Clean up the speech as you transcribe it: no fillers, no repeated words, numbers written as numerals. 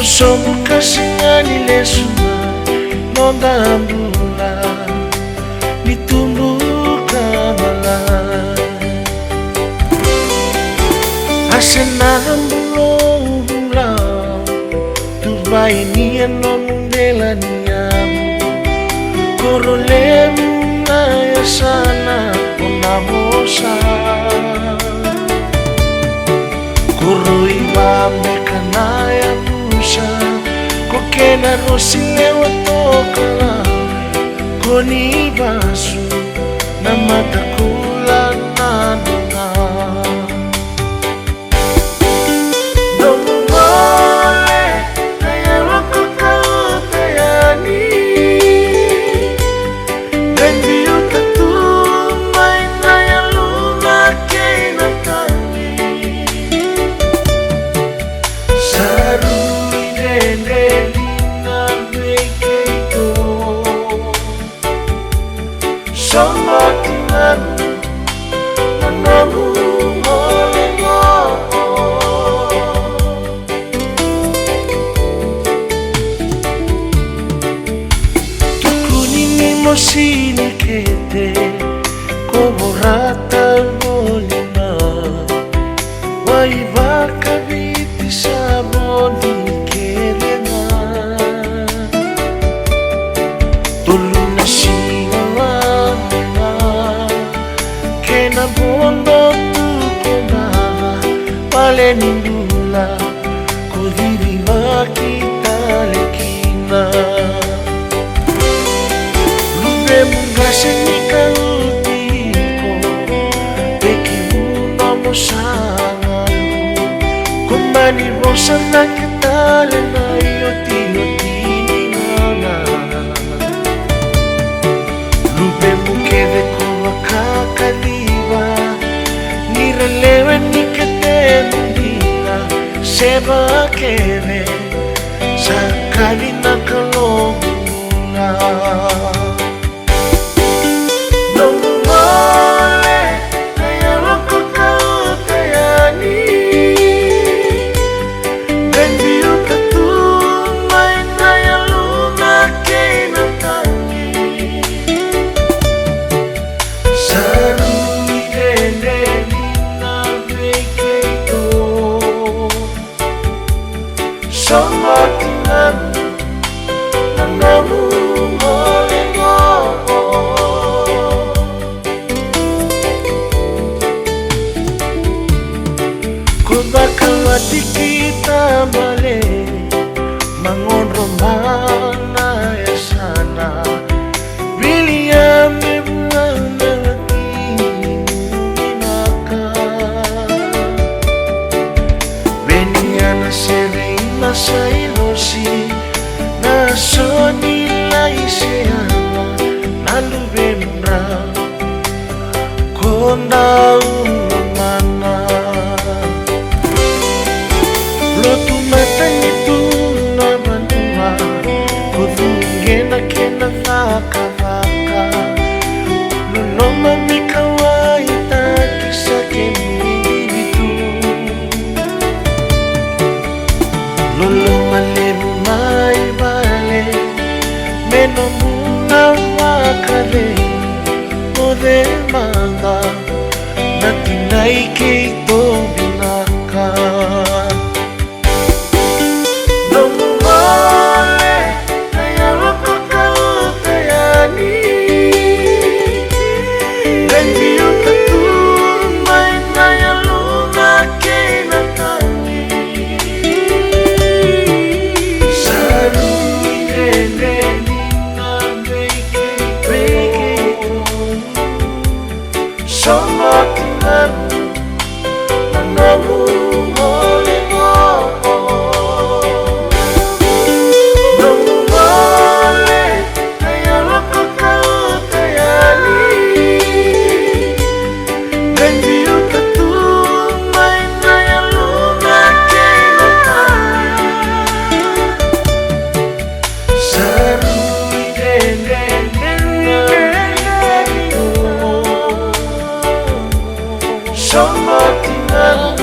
Sombuka singani lesuna nondambula nitumbuka malai asenambulongula tubaini anondela niamu korolemu naya sana onamosa kuruiba mekanaya kokena rosilewa tokala koni basu na matakula nanona nomole naya wakakautayani bendi utatumai naya luna keina tangi saru sini kete koborata molina waibaka biti saboni kelena tuluna sinawamena kena bondo tukona pale nindula kodiri makita lekina mungashenika utiko beki mundo mosangalu kumani rosa na kitale na yoti nana lube mukede kuwa kakaliwa nirelewe nikete mundina seba kere sakali nakalomuna Kubakawati kita male mangonro mana ya sana William mebulana kinaka Beniana serena sailosi na soni laiseana nalube mra konda umana lotu matanya tu na manua kudungena kena vaka vaka loloma mikawaita kisa kemuibitu loloma lebu mai bale meno muna wakale ode manga natinai keito binaka Somebody